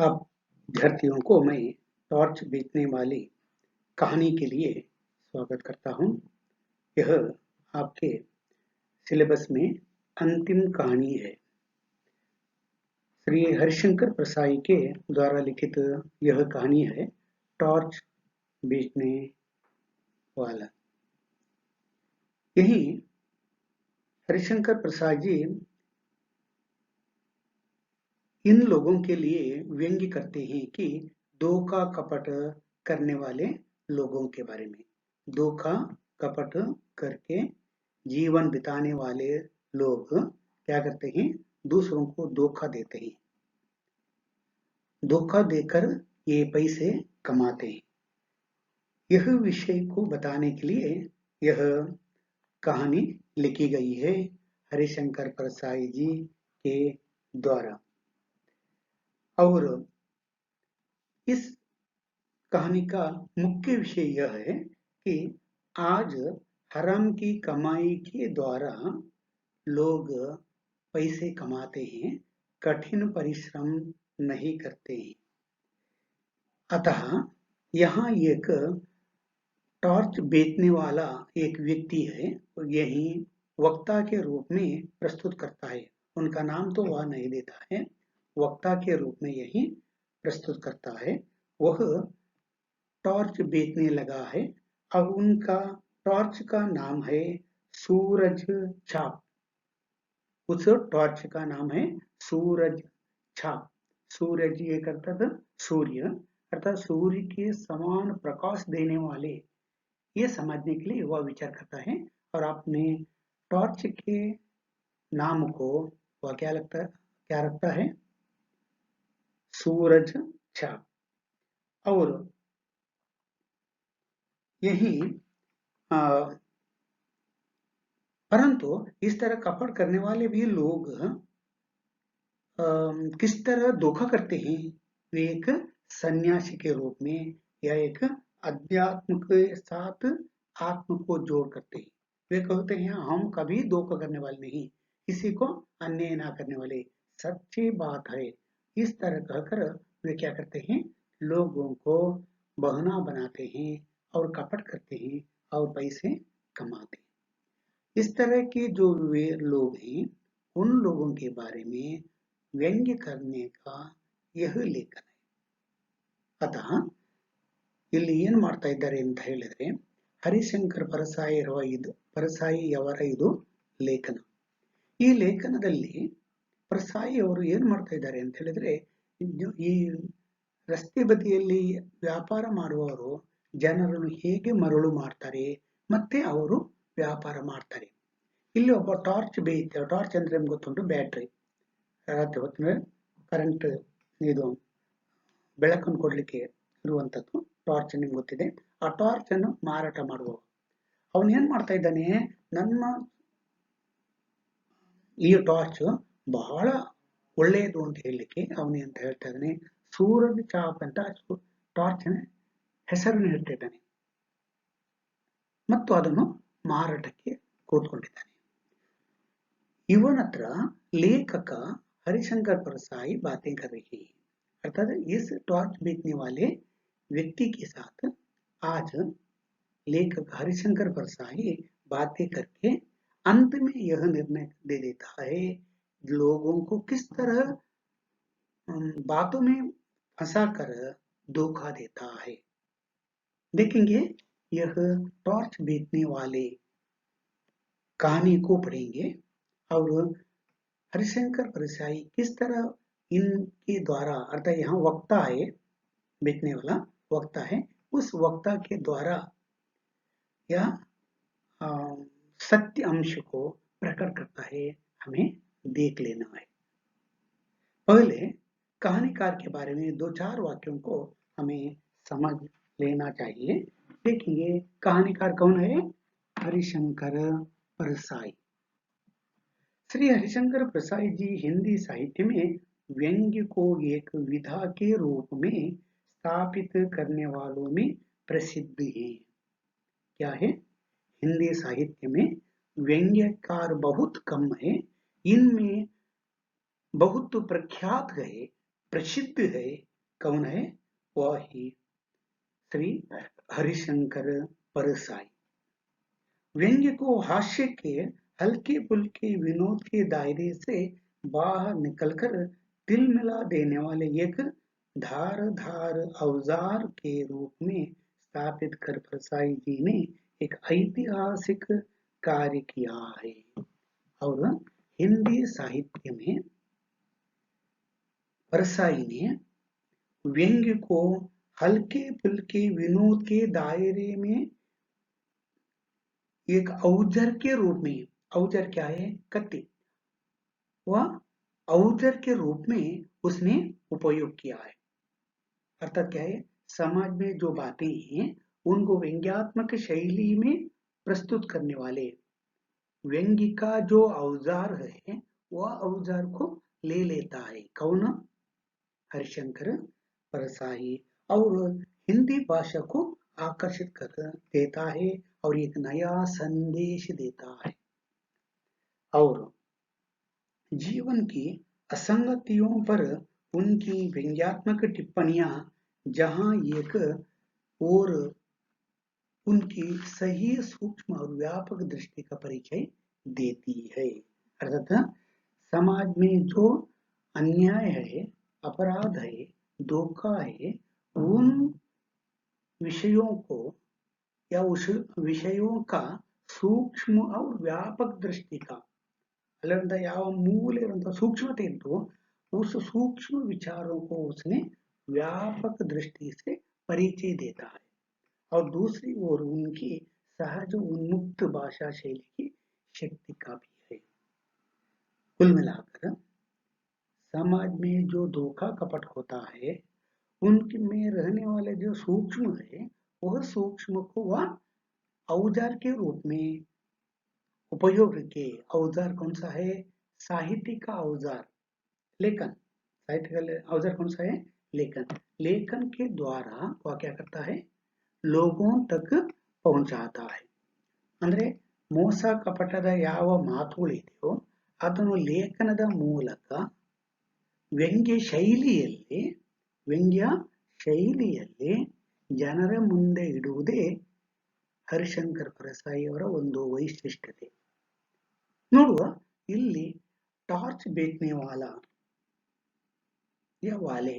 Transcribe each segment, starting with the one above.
आप विद्यार्थियों को मैं टॉर्च बेचने वाली कहानी के लिए स्वागत करता हूँ। यह आपके सिलेबस में अंतिम कहानी है। श्री हरिशंकर प्रसाई के द्वारा लिखित यह कहानी है टॉर्च बेचने वाला। यही हरिशंकर प्रसाद जी इन लोगों के लिए व्यंग्य करते हैं कि धोखा कपट करने वाले लोगों के बारे में। धोखा कपट करके जीवन बिताने वाले लोग क्या करते हैं? दूसरों को धोखा देते हैं, धोखा देकर ये पैसे कमाते हैं। यह विषय को बताने के लिए यह कहानी लिखी गई है हरिशंकर प्रसाई जी के द्वारा। और इस कहानी का मुख्य विषय यह है कि आज हराम की कमाई के द्वारा लोग पैसे कमाते हैं, कठिन परिश्रम नहीं करते हैं। अतः यहाँ एक टॉर्च बेचने वाला एक व्यक्ति है, यही वक्ता के रूप में प्रस्तुत करता है। उनका नाम तो वह नहीं देता है, वक्ता के रूप में यही प्रस्तुत करता है। वह टॉर्च बेचने लगा है। अब उनका टॉर्च का नाम है सूरज छाप। उस टॉर्च का नाम है सूरज छाप। सूरज ये करता था सूर्य, अर्थात सूर्य के समान प्रकाश देने वाले, ये समझने के लिए वह विचार करता है। और अपने टॉर्च के नाम को वह क्या रखता है? सूरज छाप। और यही परंतु इस तरह कपट करने वाले भी लोग किस तरह धोखा करते हैं? वे एक सन्यासी के रूप में या एक अध्यात्म के साथ आत्म को जोड़ करते हैं। वे कहते हैं हम कभी धोखा करने वाले नहीं, किसी को अन्याय ना करने वाले, सच्ची बात है। इस तरह कहकर वे क्या करते हैं? लोगों को बहना बनाते हैं और कपट करते हैं और पैसे कमाते हैं। इस तरह के जो वे लोग हैं, उन लोगों के बारे में व्यंग्य करने का यह लेखन है। अतः ಇಲ್ಲಿ ಏನ್ ಮಾಡ್ತಾ ಇದ್ದಾರೆ ಅಂತ ಹೇಳಿದ್ರೆ, ಹರಿಶಂಕರ್ ಪರಸಾಯಿಯವರ ಇದು ಲೇಖನ. ಈ ಲೇಖನದಲ್ಲಿ ಪ್ರಸಾಯಿ ಅವರು ಏನ್ ಮಾಡ್ತಾ ಇದ್ದಾರೆ ಅಂತ ಹೇಳಿದ್ರೆ, ಈ ರಸ್ತೆ ಬದಿಯಲ್ಲಿ ವ್ಯಾಪಾರ ಮಾಡುವವರು ಜನರನ್ನು ಹೇಗೆ ಮರಳು ಮಾಡ್ತಾರೆ ಮತ್ತೆ ಅವರು ವ್ಯಾಪಾರ ಮಾಡ್ತಾರೆ. ಇಲ್ಲಿ ಒಬ್ಬ ಟಾರ್ಚ್ ಬೇಯುತ್ತೆ. ಟಾರ್ಚ್ ಅಂದ್ರೆ ನಿಮ್ಗೆ ಗೊತ್ತುಂಟು, ಬ್ಯಾಟ್ರಿ. ರಾತ್ರಿ ಹೊತ್ತಿನ ಕರೆಂಟ್ ಇದು ಬೆಳಕನ್ನು ಕೊಡ್ಲಿಕ್ಕೆ ಇರುವಂತದ್ದು ಟಾರ್ಚ್, ನಿಮ್ಗೆ ಗೊತ್ತಿದೆ. ಆ ಟಾರ್ಚ್ ಅನ್ನು ಮಾರಾಟ ಮಾಡುವ ಅವನು ಏನ್ ಮಾಡ್ತಾ ಇದ್ದಾನೆ? ನನ್ನ ಈ ಟಾರ್ಚ್ ಬಹಳ ಒಳ್ಳೆಯದು ಅಂತ ಹೇಳಲಿಕ್ಕೆ ಅವನೇ ಅಂತ ಹೇಳ್ತಾ ಇದ್ದಾನೆ ಸೂರಜ್ ಚಾಪ್ ಅಂತ ಟಾರ್ಚ್ ಹೆಸರನ್ನು ಇಟ್ಟಿದ್ದಾನೆ ಮತ್ತು ಅದನ್ನು ಮಾರಾಟಕ್ಕೆ ಕೂತ್ಕೊಂಡಿದ್ದಾನೆ. ಇವನ ಹತ್ರ लेखक हरिशंकर परसाई बातें कर रही है, अर्थात इस टॉर्च बेचने वाले व्यक्ति के साथ आज लेखक हरिशंकर परसाई बातें करके अंत में यह निर्णय दे देता है लोगों को किस तरह बातों में फंसा कर धोखा देता है। देखेंगे यह टॉर्च बेचने वाले कहानी को पढ़ेंगे और हरिशंकर परसाई किस तरह इनके द्वारा, अर्थात यहाँ वक्ता है, बेचने वाला वक्ता है, उस वक्ता के द्वारा यह सत्य अंश को प्रकट करता है, हमें देख लेना है। पहले कहानीकार के बारे में 2-4 वाक्यों को हमें समझ लेना चाहिए। देखिए कहानीकार कौन है? हरिशंकर परसाई। श्री हरिशंकर प्रसाई जी हिंदी साहित्य में व्यंग्य को एक विधा के रूप में स्थापित करने वालों में प्रसिद्ध हैं। क्या है? हिंदी साहित्य में व्यंग्यकार बहुत कम है, इनमें बहुत प्रख्यात है, प्रसिद्ध है कौन है? वह ही श्री हरिशंकर परसाई। व्यंग्य को हास्य के हल्के फुल्के विनोद के दायरे से बाहर निकलकर दिल मिला देने वाले एक धारदार औजार के रूप में स्थापित कर परसाई जी ने एक ऐतिहासिक कार्य किया है। और हिंदी साहित्य में परसाई ने व्यंग्य को हल्के फुल्के विनोद के दायरे में एक औजार के रूप में, औजार क्या है? कत्ती, वह औजार के रूप में उसने उपयोग किया है। अर्थात क्या है? समाज में जो बातें हैं उनको व्यंग्यात्मक शैली में प्रस्तुत करने वाले व्यंग्य का जो औजार है वह औजार को ले लेता है। कौन? हरिशंकर परसाई। और हिंदी भाषा को आकर्षित कर देता है और एक नया संदेश देता है। और जीवन की असंगतियों पर उनकी व्यंग्यात्मक टिप्पणियां जहां एक और उनकी सही, सूक्ष्म और व्यापक दृष्टि का परिचय देती है। अर्थात समाज में जो अन्याय है, अपराध है, धोखा है, उन विषयों को या उस विषयों का सूक्ष्म और व्यापक दृष्टि का ಅಲ್ಲಿಂದ ಯಾವ ಮೂಲೆ ಇರುವಂತಹ सूक्ष्मते इनको उस सूक्ष्म विचारों को उसने व्यापक दृष्टि से परिचय देता है। और दूसरी ओर उनकी सहज उन्मुक्त भाषा शैली की शक्ति का भी है। कुल मिलाकर समाज में जो धोखा कपट होता है उनमें रहने वाले जो सूक्ष्म है वह सूक्ष्म को वह औजार के रूप में उपयोग के औजार कौन सा है? साहित्य का औजार लेखन। साहित्य का औजार कौन सा है? लेखन। लेखन के द्वारा वह क्या करता है? लोगों तक पहुंचाता है। ಅಂದ್ರೆ ಮೋಸ ಕಪಟದ ಯಾವ ಮಾತುಗಳಿದೆಯೋ ಅದನ್ನು ಲೇಖನದ ಮೂಲಕ ವ್ಯಂಗ್ಯ ಶೈಲಿಯಲ್ಲಿ ಜನರ ಮುಂದೆ ಇಡುವುದೇ ಹರಿಶಂಕರ್ ಪರಸಾಯಿ ಅವರ ಒಂದು ವೈಶಿಷ್ಟ್ಯತೆ। ನೋಡುವ ಇಲ್ಲಿ टॉर्च बेचने वाला या वाले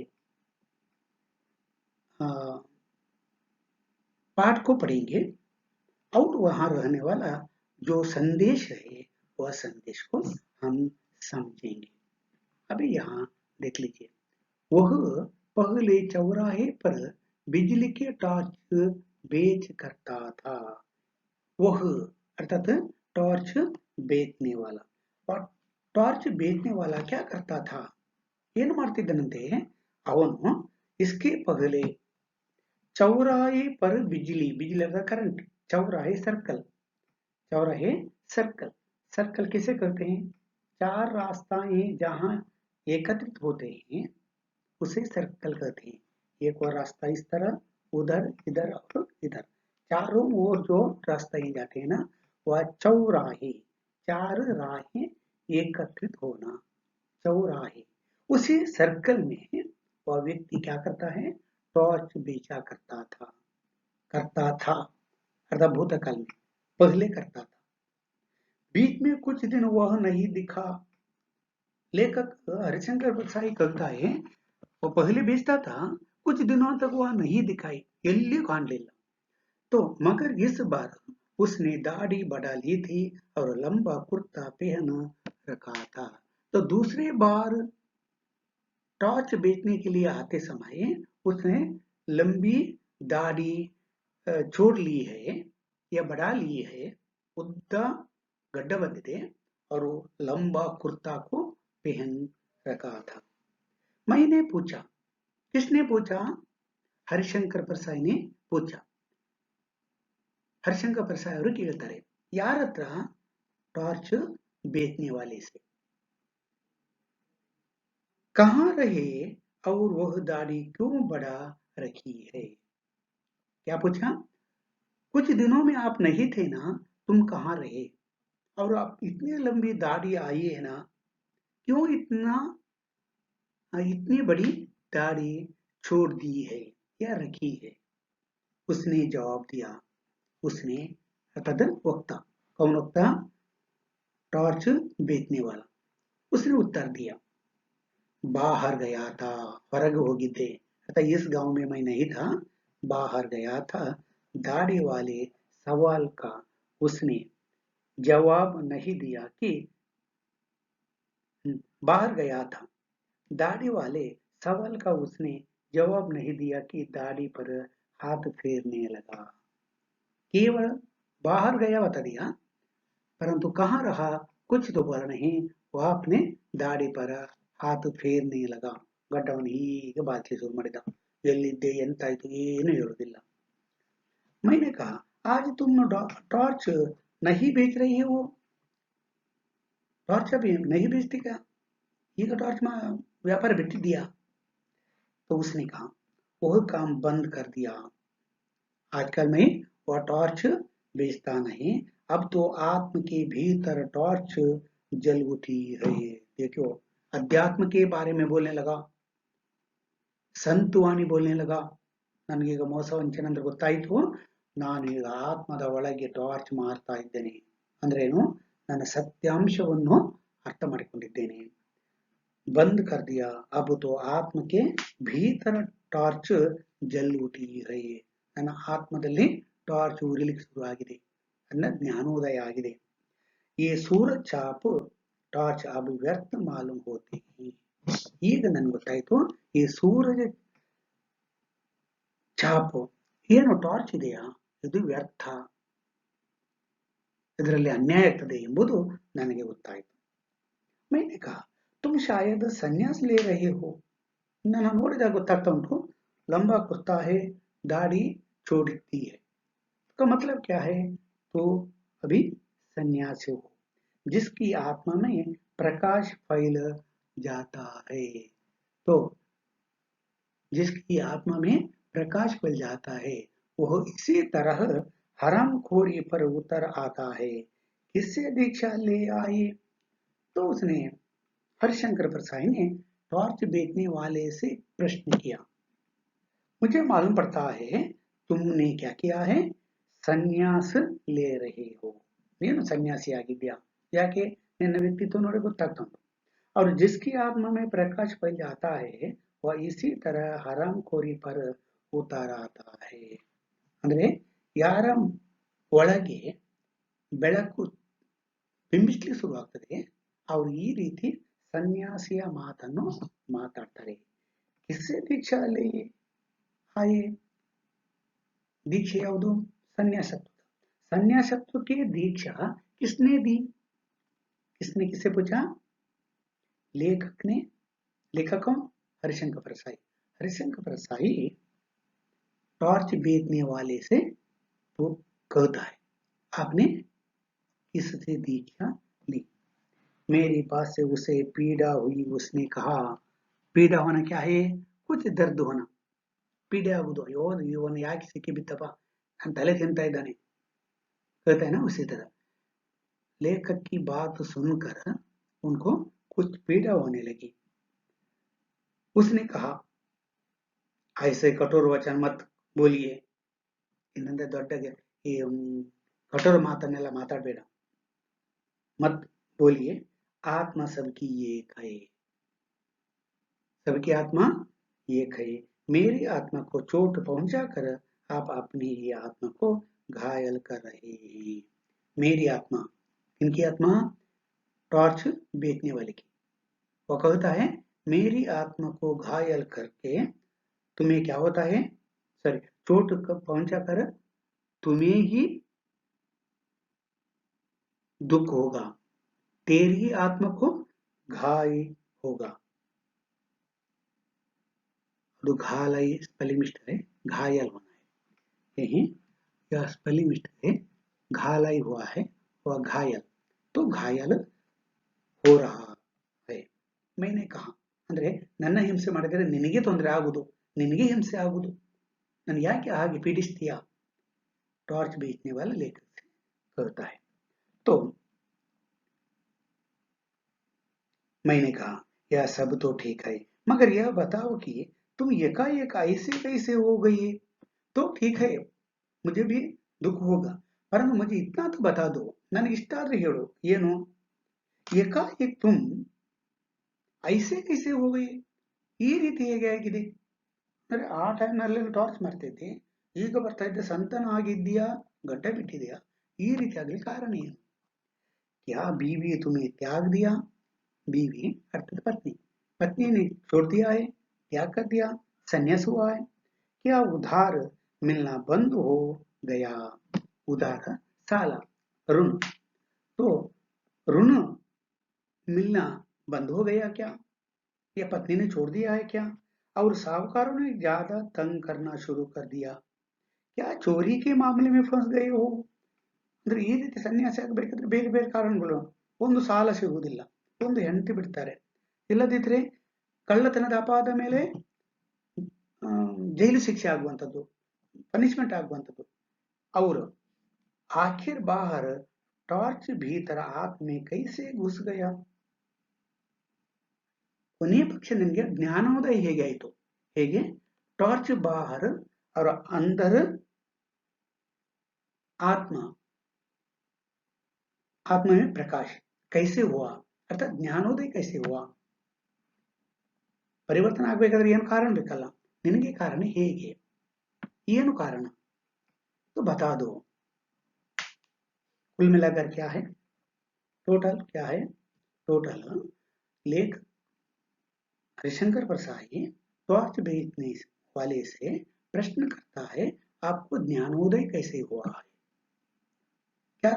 पाठ को पढ़ेंगे और वहां रहने वाला जो संदेश है वह संदेश को हम समझेंगे। अभी यहाँ देख लीजिए, वह पहले चौराहे पर बिजली के टॉर्च बेच करता था। वह अर्थात टॉर्च बेचने वाला। और टॉर्च बेचने वाला क्या करता था? ಏನು ಮಾಡ್ತಿದ್ದನಂತೆ ಅವನು इसके पहले चौराहे पर बिजली का करंट, चौराहे सर्कल किसे कहते हैं? चार रास्ताएं जहां एकत्रित होते हैं उसे सर्कल कहते हैं। एक और रास्ता इस तरह, उधर, इधर और इधर, चारों ओर जो रास्ताएं जाते हैं ना वह चौराहे, चार राहें एकत्रित होना, चौराहे। उसी सर्कल में वह व्यक्ति क्या करता है? टॉर्च बेचा करता था अर्थात भूतकाल में पहले करता था। बीच में कुछ दिन वह नहीं दिखा। लेखक हरिशंकर परसाई कहता है वो पहले बेचता था, कुछ दिनों तक वह नहीं दिखाई, ಎಲ್ಲಿ ಕಾಣಲಿಲ್ಲ। तो मगर इस बार उसने दाढ़ी बढ़ा ली थी और लंबा कुर्ता पहन रखा था। तो दूसरी बार टॉर्च बेचने के लिए आते समय उसने लंबी दाढ़ी छोड़ ली है या बढ़ा ली है, उद्द गड्ढा बंदिದೆ और लंबा कुर्ता को पहन रखा था। मैंने पूछा, किसने पूछा? हरिशंकर परसाई ने पूछा। हरिशंकर परसाई ಅವರು ಕೇಳ್ತಾರೆ, ಯಾರ ಹತ್ರ? टॉर्च बेचने वाले से। कहाँ रहे और वह दाढ़ी क्यों बढ़ा रखी है? क्या पूछा? कुछ दिनों में आप नहीं थे ना, तुम कहाँ रहे और आप इतनी लंबी दाढ़ी आई है ना, क्यों इतनी बड़ी दाढ़ी छोड़ दी है या रखी है। उसने जवाब दिया। उसने अर्थात वक्ता, कौन वक्ता? टॉर्च बेचने वाला। उसने उत्तर दिया, बाहर गया था, ಹೊರಗೆ ಹೋಗಿದ್ದೆ, अर्थात इस गांव में मैं नहीं था, बाहर गया था। दाढ़ी वाले सवाल का उसने जवाब नहीं दिया कि बाहर गया था। दाढ़ी वाले सवाल का उसने जवाब नहीं दिया कि दाढ़ी पर हाथ फेरने लगा। केवल बाहर गया बता दिया, परंतु कहाँ रहा कुछ तो बोला नहीं। वह अपने दाढ़ी पर हाथ फेरने लगा. ಗಡ್ಡವನ್ನು ಹೀಗೆ ಬಾಚಿಸು ಮಾಡಿದ. ಎಲ್ಲಿದ್ದೆ ಎಂತಾಯ್ತು ಏನು ಹೇಳುವುದಿಲ್ಲ. मैंने कहा आज तुम टॉर्च नहीं बेच रही हो. टॉर्च अभी नहीं बेचती क्या? ಈಗ टॉर्च व्यापार बिಟ್ಟಿದ್ದೀಯಾ? तो उसने कहा वह काम बंद कर दिया. आजकल मैं वह टॉर्च बेचता नहीं. अब तो आत्म के भीतर टॉर्च जल उठी है. देखो, अध्यात्म के बारे में बोलने लगा, ಸಂತವಾಣಿ बोलने लगा. ನನಗೀಗ ಮೋಸ ವಂಚನೆ ಅಂದ್ರೆ ಗೊತ್ತಾಯಿತು. ನಾನು ಈಗ ಆತ್ಮದ ಒಳಗೆ ಟಾರ್ಚ್ ಮಾರ್ತಾ ಇದ್ದೇನೆ. ಅಂದ್ರೇನು? ನನ್ನ ಸತ್ಯಾಂಶವನ್ನು ಅರ್ಥ ಮಾಡಿಕೊಂಡಿದ್ದೇನೆ. ಬಂದ್ ಕರ್ ದಿಯಾ. ಅಬ್ ತೋ ಆತ್ಮಕ್ಕೆ ಭೀತರ ಟಾರ್ಚ್ ಜಲ್ ಉಠಿ ಹೈ. ನನ್ನ ಆತ್ಮದಲ್ಲಿ ಟಾರ್ಚ್ ಉರಿಲಿಕ್ಕೆ ಶುರುವಾಗಿದೆ. ನನ್ನ ಜ್ಞಾನೋದಯ ಆಗಿದೆ. ಈ ಸೂರಜ್ ಚಾಪ್ ಟಾರ್ಚ್ ಅಬ್ ವ್ಯರ್ಥ ಮಾಲೂಮ್ ಹೋತಿ. ಈಗ ನನ್ಗೆ ಗೊತ್ತಾಯ್ತು, ಈ ಸೂರಜ ಛಾಪು ಏನು ಟಾರ್ಚ್ ಇದೆಯಾ, ಇದು ವ್ಯರ್ಥ, ಇದರಲ್ಲಿ ಅನ್ಯಾಯ ಆಗ್ತದೆ ಎಂಬುದು ನನಗೆ ಗೊತ್ತಾಯಿತು. मैंने कहा तुम शायद संन्यास ले रहे हो. ನನ್ನ ನೋಡಿದಾಗ ಗೊತ್ತಾಗ್ತಾ ಉಂಟು, लंबा कुर्ता है, दाढ़ी छोड़ती है. इसका मतलब क्या है? तो अभी सन्यासी हो, जिसकी आत्मा में प्रकाश फैल जाता है. तो जिसकी आत्मा में प्रकाश फैल जाता है वह इसी तरह हरामखोरी पर उतर आता है. किससे दीक्षा ले आए? तो उसने हरिशंकर प्रसाई ने टॉर्च बेचने वाले से प्रश्न किया. मुझे मालूम पड़ता है तुमने क्या किया है, ಸನ್ಯಾಸ ले रहे हो. ನೀನು ಸನ್ಯಾಸಿ ಆಗಿದ್ಯಾ. ಯಾಕೆ? ನಿನ್ನ ವ್ಯಕ್ತಿತ್ವ ನೋಡಿ ಗೊತ್ತಾಗ್ತಾ ಉಂಟು. और जिसकी आत्मा में प्रकाश फैल जाता है वह इसी तरह हरामखोरी पर उतर आता है. ಅಂದ್ರೆ ಯಾರ ಒಳಗೆ ಬೆಳಕು ಬಿಂಬಿಸ್ಲಿಕ್ಕೆ ಶುರುವಾಗ್ತದೆ ಅವರು ಈ ರೀತಿ ಸನ್ಯಾಸಿಯ ಮಾತನ್ನು ಮಾತಾಡ್ತಾರೆ. ಕಿಸ್ಸೆ ದೀಕ್ಷಾದಲ್ಲಿ ಆಯೆ दीक्षा ಯಾವುದು? सन्यासत्व. सन्यासत्व की दीक्षा किसने दी? किसने किससे पूछा? लेखक ने. लेखक कौन? हरिशंकर प्रसाई. हरिशंकर प्रसाई टॉर्च बेचने वाले से वो कहता है आपने किससे दीक्षा ली? मेरी बात से उसे पीड़ा हुई. उसने कहा पीड़ा होना क्या है? कुछ दर्द होना. पीड़ा आಗುವುದು, ಅಯ್ಯೋ ಇವನು ಯಾಕೆ ಸಿಕ್ಕಿ ಬಿತ್ತಪ್ಪ, ನಾನು ತಲೆ ತಿಂತಾ ಇದ್ದಾನೆ, कहता है ना. उसी तरह लेखक की बात सुनकर उनको कुछ पीड़ा होने लगी. उसने कहा ऐसे कठोर वचन मत बोलिए. ಇನ್ನಂದ್ರೆ ದೊಡ್ಡಗೆ ಈ ಕಠೋರ ಮಾತನ್ನೆಲ್ಲ ಮಾತಾಡಬೇಡ. मत बोलिए. आत्मा सबकी एक है. सबकी आत्मा एक है. मेरी आत्मा को चोट पहुंचाकर आप अपनी ही आत्मा को घायल कर रहे हैं. मेरी आत्मा, इनकी आत्मा? टॉर्च बेचने वाले की. वो कहता है मेरी आत्मा को घायल करके तुम्हें क्या होता है, सॉरी, चोट पहुंचाकर तुम्हें ही दुख होगा, तेरी आत्मा को घाय होगा. तो घायल स्पेलिंग मिस्टेक है, घायल होना है. यही यह स्पेलिंग मिस्टेक है. घायल हुआ है वह घायल. तो घायल हो रहा है. मैंने कहा ಅಂದ್ರೆ ನನ್ನ ಹಿಂಸೆ ಮಾಡಿದರೆ ನಿನಗೆ ತೊಂದರೆ ಆಗುವುದು, ನಿನಗೆ ಹಿಂಸೆ ಆಗುವುದು, ನನಗೆ ಯಾಕೆ ಹಾಗೆ ಪೀಡಿಸ್ತೀಯಾ? टॉर्च बेचने वाला लेखक से कहता है. तो मैंने कहा यह सब तो ठीक है, मगर यह बताओ कि तुम एकाएक ऐसे कैसे हो गई? तो ठीक है, मुझे भी दुख होगा, परंतु मुझे इतना तो बता दो, ನನಗೆ ಇಷ್ಟಾದ್ರೂ ಹೇಳು ಏನು, ಏಕಾಏಕ್ तुम ऐसे कैसे हो गई, ಈ ರೀತಿ ಹೇಗೆ ಆಗಿದೆ? ಅಂದ್ರೆ ಆ ಟೈಮ್ನಲ್ಲಿ ಟಾರ್ಚ್ ಮಾಡ್ತಿದ್ದೆ, ಈಗ ಬರ್ತಾ ಇದ್ದೆ, ಸಂತಾನ ಆಗಿದ್ಯಾ, ಗಡ್ಡ ಬಿಟ್ಟಿದೆಯಾ, ಈ ರೀತಿ ಆಗಲಿ ಕಾರಣ ಏನು? क्या बीवी तुम्हें त्याग दिया? बीवी अर्थात पत्नी, पत्नी ने छोड़ दिया है, त्याग कर दिया, संन्यास हुआ है। क्या उधार मिलना बंद हो गया? उधार साला, ऋण, तो ऋण मिलना बंद हो गया क्या? या पत्नी ने छोड़ दिया है क्या? और साहूकारों ने ज्यादा तंग करना शुरू कर दिया? क्या चोरी के मामले में फंस गए हो? ಅಂದ್ರೆ ಈ ರೀತಿ ಸನ್ಯಾಸ ಆಗಬೇಕಾದ್ರೆ ಬೇರೆ ಬೇರೆ ಕಾರಣಗಳು, ಒಂದು ಸಾಲ ಸಿಗುವುದಿಲ್ಲ, ಒಂದು ಹೆಂಡತಿ ಬಿಡ್ತಾರೆ, ಇಲ್ಲದಿದ್ರೆ ಕಳ್ಳತನದ ಅಪರಾಧ ಮೇಲೆ ಜೈಲು ಶಿಕ್ಷೆ ಆಗುವಂಥದ್ದು, ಪನಿಷ್ಮೆಂಟ್ ಆಗುವಂಥದ್ದು। ಅವರು आखिर बाहर टॉर्च भीतर आंख में कैसे घुस गया? ಕೊನೆಯ ಪಕ್ಷ ನಿಮಗೆ ಜ್ಞಾನೋದಯ ಹೇಗೆ ಆಯಿತು? ಹೇಗೆ? टॉर्च बाहर और अंदर आत्मा, आत्मा में प्रकाश कैसे हुआ, अर्थात ज्ञानोदय कैसे हुआ? ಪರಿವರ್ತನೆ ಆಗಬೇಕಾದ್ರೆ ಏನು ಕಾರಣ ಬೇಕಲ್ಲ, ನಿನಗೆ ಕಾರಣ ಹೇಗೆ, ಏನು ಕಾರಣ? तो बता दो। कुल मिलाकर क्या है? टोटल क्या है? टोटल लेख हरिशंकर परसाई टॉर्च बेचने वाले से प्रश्न करता है, आपको ज्ञानोदय कैसे हुआ है? क्या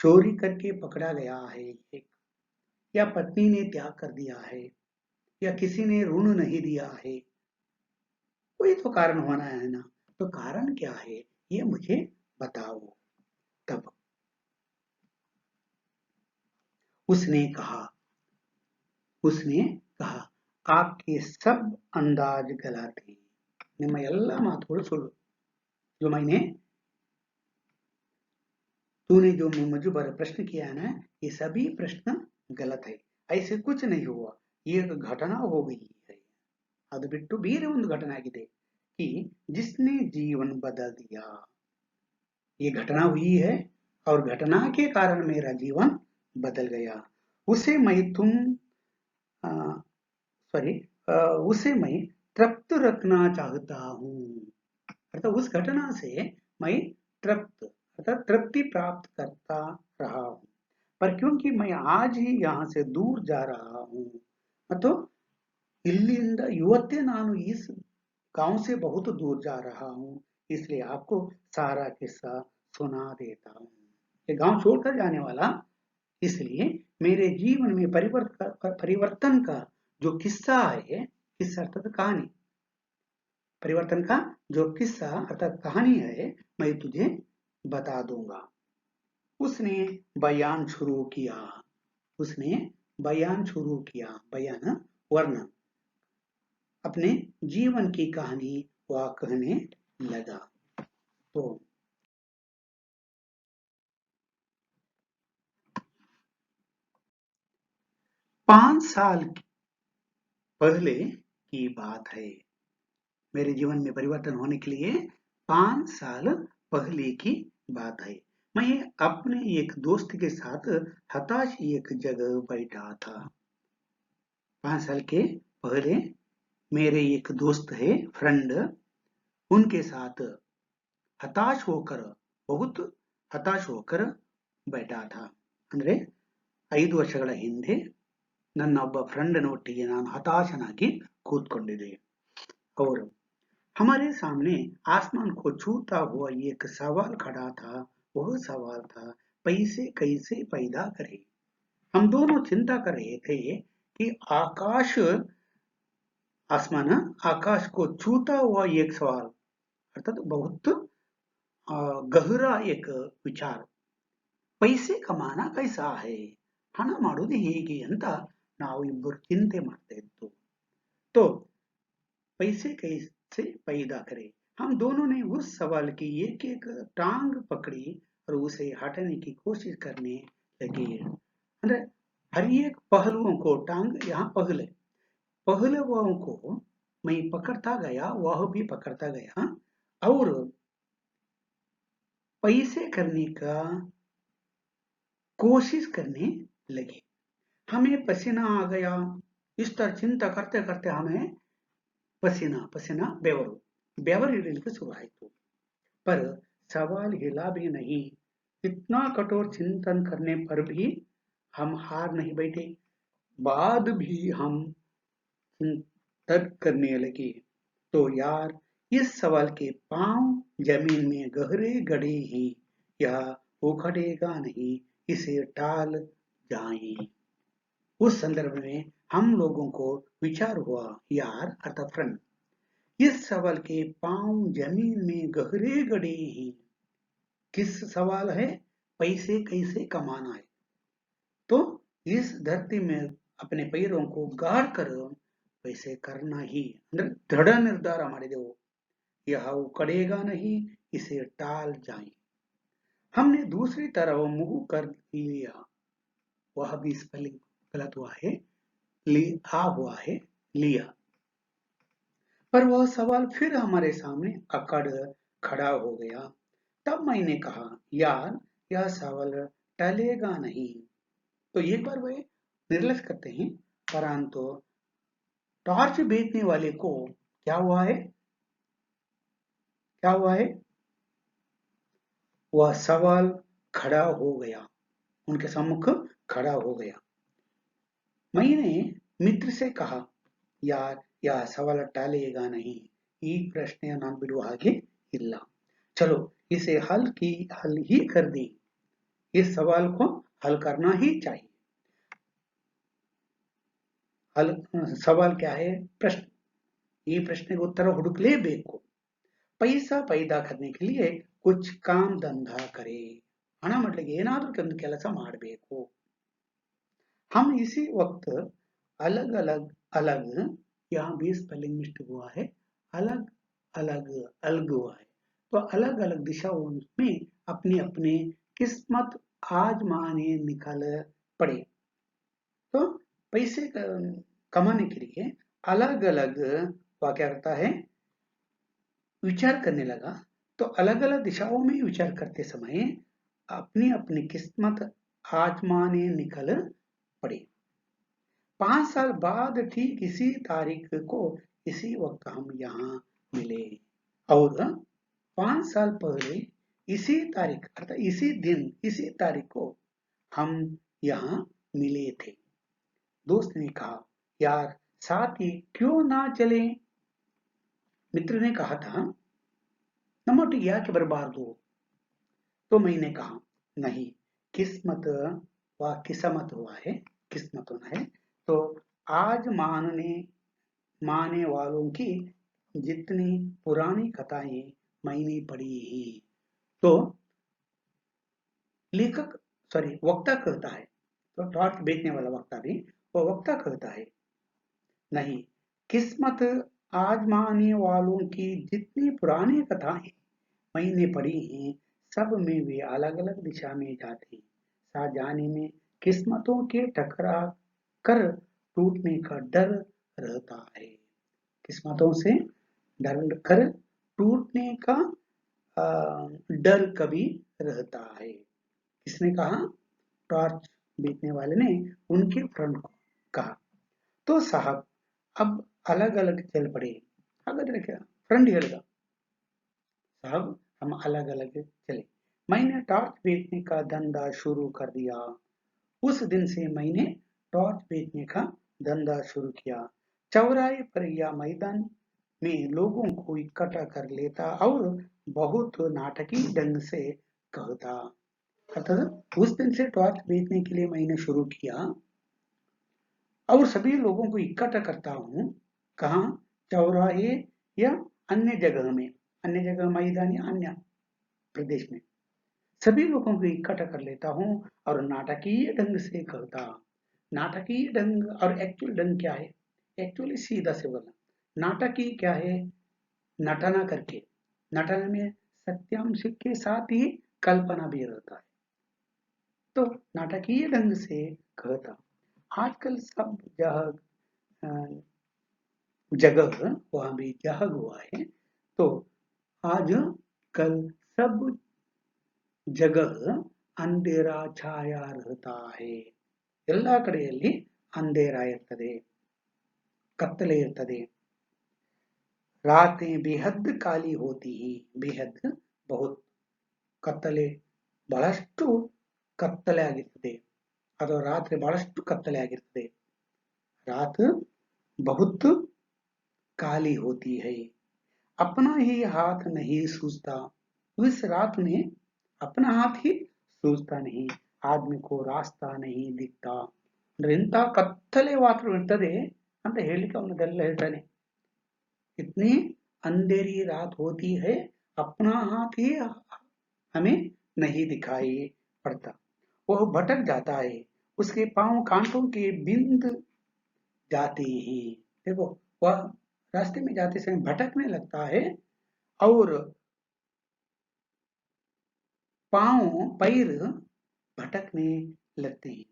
चोरी करके पकड़ा गया है एक, या पत्नी ने त्याग कर दिया है, या किसी ने ऋण नहीं दिया है? कोई तो कारण होना है ना, तो कारण क्या है ये मुझे बताओ। तब उसने कहा, उसने कहा, आपके सब अंदाज गलत हैं, ನಿಮ್ಮ ಎಲ್ಲ ಮಾತುಗಳು ಸುಳ್ಳು। जो मैंने, तूने जो मुझे प्रश्न किया है ना, ये सभी प्रश्न गलत है, ऐसे कुछ नहीं हुआ, ये एक घटना हो गई है, ಅದು ಬಿಟ್ಟು ಬೇರೆ ಒಂದು घटना आಗಿದೆ कि जिसने जीवन बदल दिया। ये घटना हुई है और घटना के कारण मेरा जीवन बदल गया। उसे मैं तुम सॉरी उसे मैं तृप्त रखना चाहता हूँ, अर्थात उस घटना से मैं तृप्त अर्थात तृप्ति प्राप्त करता रहा हूँ, पर क्योंकि मैं आज ही यहाँ से दूर जा रहा हूँ, ಮತ್ತು ಇಲ್ಲಿಂದ ಇವತ್ತೇ ನಾನು इस गांव से बहुत दूर जा रहा हूँ, इसलिए आपको सारा किस्सा सुना देता हूँ। ये गांव छोड़कर जाने वाला, इसलिए मेरे जीवन में परिवर्तन का जो किस्सा है, किस्सा अर्थात कहानी, परिवर्तन का जो किस्सा अर्थात कहानी है, मैं तुझे बता दूंगा। उसने बयान शुरू किया, उसने बयान शुरू किया, बयान वर्णन, अपने जीवन की कहानी वह कहने लगा। तो 5 साल पहले की बात है, मेरे जीवन में परिवर्तन होने के लिए 5 साल पहले की बात है। मैं अपने एक दोस्त के साथ हताश एक जगह बैठा था। 5 साल के पहले मेरे एक दोस्त है, फ्रेंड, उनके साथ हताश होकर, बहुत हताश होकर बैठा था। ಅಂದ್ರೆ 5 ವರ್ಷಗಳ ಹಿಂದೆ ನನ್ನ ಒಬ್ಬ ಫ್ರೆಂಡನೊಟ್ಟಿಗೆ ನಾನು ಹತಾಶನಾಗಿ ಕೂತ್ಕೊಂಡಿದ್ದೆ। ಅವರು हमारे सामने आसमान को छूता हुआ एक सवाल खड़ा था। वह सवाल था, पैसे कैसे पैदा करें? हम दोनों चिंता कर रहे थे कि आकाश, आसमान, आकाश को छूता हुआ एक सवाल, अर्थात बहुत गहरा एक विचार, पैसे कमाना कैसा है, ಹಣ ಮಾಡೋದು ಹೇಗೆ ಅಂತ ನಾವು ಇಬ್ಬರು ಚಿಂತೆ ಮಾಡ್ತಾ ಇತ್ತು। तो पैसे कैसे पैदा करें, हम दोनों ने उस सवाल की एक एक टांग पकड़ी और उसे हटाने की कोशिश करने लगे। ಅಂದ್ರೆ हर एक पहलुओं को टांग, यहाँ पहलुओं को मैं पकड़ता गया, वह भी पकड़ता गया और पैसे करने का कोशिश करने लगे। हमें पसीना आ गया। इस तरह चिंता करते करते हमें पसीना पसीना बेवर ಇರಲಿಕ್ಕೆ ಶುರುವಾಯಿತು। पर सवाल हिला भी नहीं। इतना कठोर चिंतन करने पर भी हम हार नहीं बैठे। बाद भी हम चिंतन करने लगे। तो यार, इस सवाल के पांव जमीन में गहरे गड़े हैं। यह उखड़ेगा नहीं, इसे टाल जाएं। उस संदर्भ में हम लोगों को विचार हुआ, यार अर्थात फ्रेंड, इस सवाल के पांव जमीन में गहरे गड़े हैं। किस सवाल है? पैसे कैसे कमाना है। तो इस धरती में अपने पैरों को गाड़ कर पैसे करना ही दृढ़ निर्धार हमारे देव। यह उकड़ेगा नहीं, इसे टाल जाए। हमने दूसरी तरफ मुंह कर लिया। वह भी स्पेलिंग गलत हुआ है, लिया हुआ है, लिया। पर वह सवाल फिर हमारे सामने अकड़ खड़ा हो गया। तब मैंने कहा, यार यह सवाल टलेगा नहीं। तो एक बार वे निर्लज करते हैं, परंतु टॉर्च बेचने वाले को क्या हुआ है? क्या हुआ है? वह सवाल खड़ा हो गया, उनके सम्मुख खड़ा हो गया। मैंने मित्र से कहा, यार यह सवाल टालेगा नहीं, ಈ ಪ್ರಶ್ನೆಯ ನಾನು ಬಿಡುವ ಹಾಗೆ ಇಲ್ಲ। चलो इसे हल ही कर दी। इस सवाल को हल करना ही चाहिए। हल सवाल क्या है? प्रश्न। ये प्रश्न का उत्तर ಹುಡುಕ್ಲೇಬೇಕು। पैसा पैदा करने के लिए कुछ काम धंधा करे। ಹಣ ಮಾಡ್ಲಿಕ್ಕೆ ಏನಾದರೂ ಒಂದು ಕೆಲಸ ಮಾಡಬೇಕು। हम इसी वक्त अलग अलग अलग, यहाँ भी स्पेलिंग मिस्टेक हुआ है, अलग अलग अलग हुआ है। तो अलग अलग दिशाओं में अपनी अपनी किस्मत आजमाने निकल पड़े। तो पैसे कमाने के लिए अलग अलग वह क्या करता है? विचार करने लगा। तो अलग अलग दिशाओं में विचार करते समय अपनी अपनी किस्मत आजमाने निकल पड़े। 5 साल बाद ठीक इसी तारीख को इसी वक्त हम यहाँ मिले। और 5 साल पहले इसी तारीख अर्थात इसी दिन इसी तारीख को हम यहाँ मिले थे। दोस्त ने कहा, यार साथ ही क्यों ना चले? मित्र ने कहा था, नमोटिಗೆ ಯಾಕೆ ಬರಬಾರದು? तो मैंने कहा, नहीं, किस्मत व किस्मत हुआ है, किस्मत होना है। तो आज माने वालों की जितनी पुरानी कथाएं मैंने पढ़ी हैं। तो लेखक वक्ता कहता है, तो टॉर्च बेचने वाला वक्ता भी वो वक्ता कहता है, नहीं, किस्मत आजमाने वालों की जितनी पुरानी कथाएं मैंने पढ़ी हैं, सब में वे अलग अलग दिशा में जाते हैं। साथ जाने में किस्मतों के टकरा कर टूटने का डर रहता है। किस्मतों से डर कर टूटने का डर कभी रहता है। किसने कहा? टॉर्च बेचने वाले ने उनके फ्रेंड को कहा। तो साहब अब अलग अलग चल पड़े। हागाದ್ರೆ फ्रेंड ಹೇಳಿದ, साहब हम अलग अलग चले। मैंने टॉर्च बेचने का धंधा शुरू कर दिया। उस दिन से मैंने टॉर्च बेचने का धंधा शुरू किया। चौराहे पर या मैदान में लोगों को इकट्ठा कर लेता और बहुत नाटकीय ढंग से कहता। अर्थात उस दिन से टॉर्च बेचने के लिए मैंने शुरू किया और सभी लोगों को इकट्ठा करता हूँ। कहाँ? चौराहे या अन्य जगह मैदान या अन्य प्रदेश में सभी लोगों को इकट्ठा कर लेता हूँ और नाटकीय ढंग से कहता। नाटकीय ढंग और एक्चुअल ढंग क्या है? एक्चुअली सीधा से बोला। नाटकीय क्या है? नटना करके। नटना में सत्यांश के साथ ही कल्पना भी रहता है। तो नाटकीय ढंग से कहता। आजकल सब जगह जगह वहां भी जहग हुआ है। तो आज कल सब जगह अंधेरा छाया रहता है। ಎಲ್ಲ ಕಡೆಯಲ್ಲಿ अंधेरा ಇರ್ತದೆ, ಕತ್ತಲೆ ಇರ್ತದೆ। रातें बेहद काली होती ही, बेहद बहुत ಕತ್ತಲೆ, ಬಹಳಷ್ಟು ಕತ್ತಲೆ ಆಗಿರ್ತದೆ, ಅಥವಾ ರಾತ್ರಿ ಬಹಳಷ್ಟು ಕತ್ತಲೆ ಆಗಿರ್ತದೆ। रात बहुत काली होती है, अपना ही हाथ नहीं सूझता। उस रात में अपना हाथ ही सूझता नहीं, आदमी को रास्ता नहीं दिखता। ಅಂದ್ರೆ ಇಂಥ ಕತ್ತಲೆ ವಾತಾವರಣ ಇರ್ತದೆ ಅಂತ ಹೇಳಿಕ್ಕೆ ಅವನದೆಲ್ಲ ಹೇಳ್ತಾನೆ। इतनी अंधेरी रात होती है, अपना हाथ ही हमें नहीं दिखाई पड़ता। वह भटक जाता है, उसके पांव कांटों के बिंद जाते ही। देखो, वह रास्ते में जाते समय भटकने लगता है और पांव पैर भटकने लगते हैं।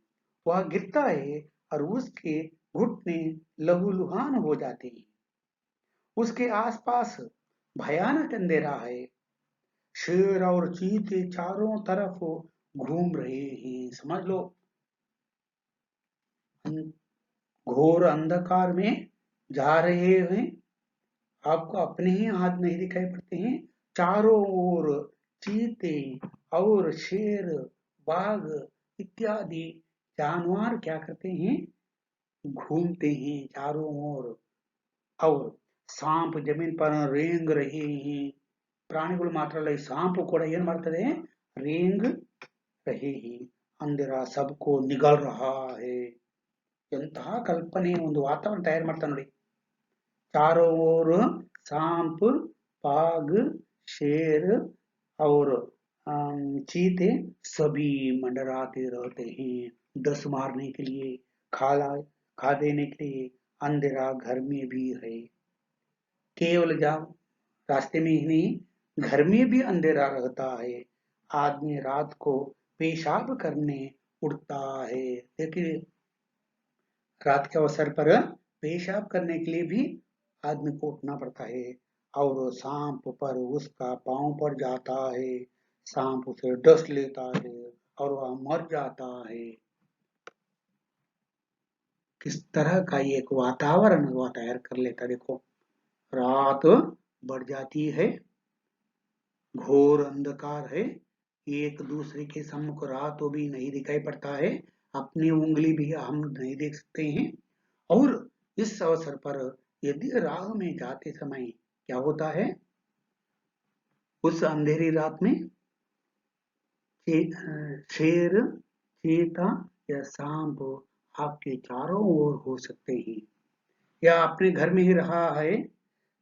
वह गिरता है और उसके घुटने लहूलुहान हो जाते हैं। उसके आसपास भयानक अंधेरा है, शेर और चीते चारों तरफ घूम रहे हैं। समझ लो, घोर अंधकार में जा रहे हैं, आपको अपने ही हाथ नहीं दिखाई पड़ते हैं, चारों ओर चीते और शेर, बाघ इत्यादि जानवर क्या करते हैं, घूमते हैं चारों ओर। और सांप जमीन पर रेंग रहे हैं। ಪ್ರಾಣಿಗಳು ಮಾತ್ರ ಅಲ್ಲ, ಈ ಸಾಂಪು ಕೂಡ ಏನ್ ಮಾಡ್ತದೆ, ರೇಂಗ್ ರಹೇ ಹಿ, ಅಂದಿರ ಸಬ್ಕೋ ನಿಗಲ್ ರಹಾ ಹೇ। ಎಂತಹ ಕಲ್ಪನೆ, ಒಂದು ವಾತಾವರಣ ತಯಾರು ಮಾಡ್ತಾನೆ ನೋಡಿ। चारों ओर सांप, बाघ, शेर और चीते सभी मंडराते रहते हैं, दस मारने के लिए, खा देने के लिए। अंधेरा घर में भी है, केवल जब रास्ते में ही नहीं, घर में भी अंधेरा रहता है। आदमी रात को पेशाब करने उठता है। देखिए, रात के अवसर पर पेशाब करने के लिए भी आदमी को उठना पड़ता है, और सांप पर उसका पांव पड़ जाता है, सांप उसे डस लेता है और वह मर जाता है। किस तरह का ये एक वातावरण वह तैयार कर लेता। देखो, रात बढ़ जाती है, घोर अंधकार है, एक दूसरे के सम्मुख रात भी नहीं दिखाई पड़ता है, अपनी उंगली भी हम नहीं देख सकते हैं। और इस अवसर पर यदि राह में जाते समय क्या होता है, उस अंधेरी रात में शेर, चीता या सांप आपके चारों ओर हो सकते हैं। या अपने घर में ही रहा है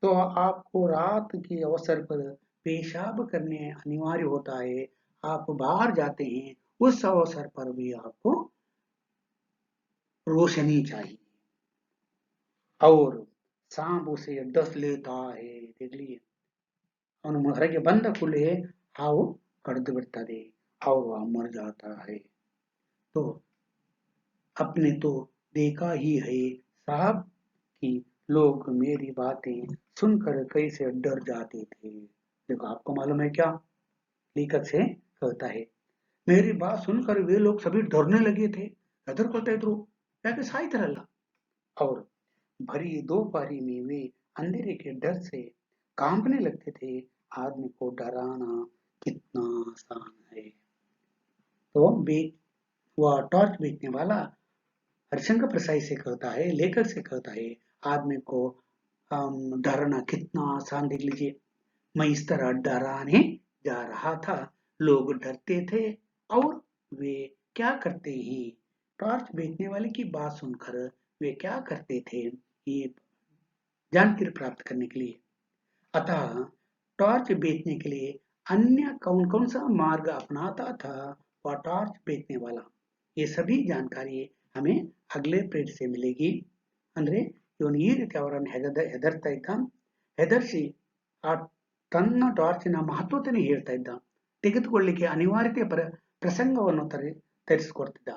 तो आपको रात के अवसर पर पेशाब करने अनिवार्य होता है, आप बाहर जाते हैं, उस अवसर पर भी आपको रोशनी चाहिए, और सांप उसे डस लेता है। देख लिए, ಅವನು ಹೊರಗೆ ಬಂದ ಕೂಡಲೇ ಹಾವು ಕಡಿದು ಬಿಡ್ತದೆ, और वह मर जाता है। तो अपने तो देखा ही है साहब कि लोग मेरी बातें सुनकर कैसे डर जाते थे। देखो, आपको मालूम है क्या, लेखक से कहता है, मेरी बात सुनकर वे लोग सभी डरने लगे थे, ಹೆದರ್ಕೊಳ್ತಾ ಇದ್ರು, ಯಾಕೆ ಸಾಯ್ತಾರಲ್ಲ। और भरी दोपहरी में वे अंधेरे के डर से कांपने लगते थे। आदमी को डराना कितना आसान है। तो वह टॉर्च बेचने वाला हरिशंकर प्रसाई से कहता है, लेखक से कहता है, आदमी को डराना कितना आसान। देख लीजिए, मैं इस तरह डराने जा रहा था, लोग डरते थे, और वे क्या करते ही, टॉर्च बेचने वाले की बात सुनकर वे क्या करते थे, ये जानकारी प्राप्त करने के लिए। अतः टॉर्च बेचने के लिए अन्य कौन कौन सा मार्ग अपनाता था वह टॉर्च बेचने वाला, ये सभी जानकारी हमें अगले पेज से मिलेगी। ಅಂದ್ರೆ ಇವನು ಈ ರೀತಿ ಅವರನ್ನು ಹೆದರ್ತಾ ಇದ್ದ, ಹೆದರ್ಸಿ ಆ ತನ್ನ ಟಾರ್ಚಿನ ಮಹತ್ವತೆಯನ್ನು ಹೇಳ್ತಾ ಇದ್ದ, ತೆಗೆದುಕೊಳ್ಳಿಕ್ಕೆ ಅನಿವಾರ್ಯತೆ ಪ್ರಸಂಗವನ್ನು ತರಿಸಿಕೊಡ್ತಿದ್ದ,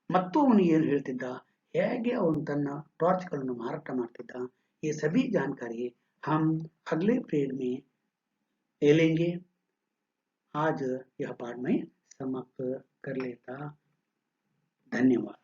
ಮತ್ತು ಅವನು ಏನು ಹೇಳ್ತಿದ್ದ, ಹೇಗೆ ಅವನು ತನ್ನ ಟಾರ್ಚ್ಗಳನ್ನು ಮಾರಾಟ ಮಾಡ್ತಿದ್ದ, ये सभी जानकारी हम अगले पीरियड में ले लेंगे। आज यह पाठ मैं समाप्त कर लेता। धन्यवाद।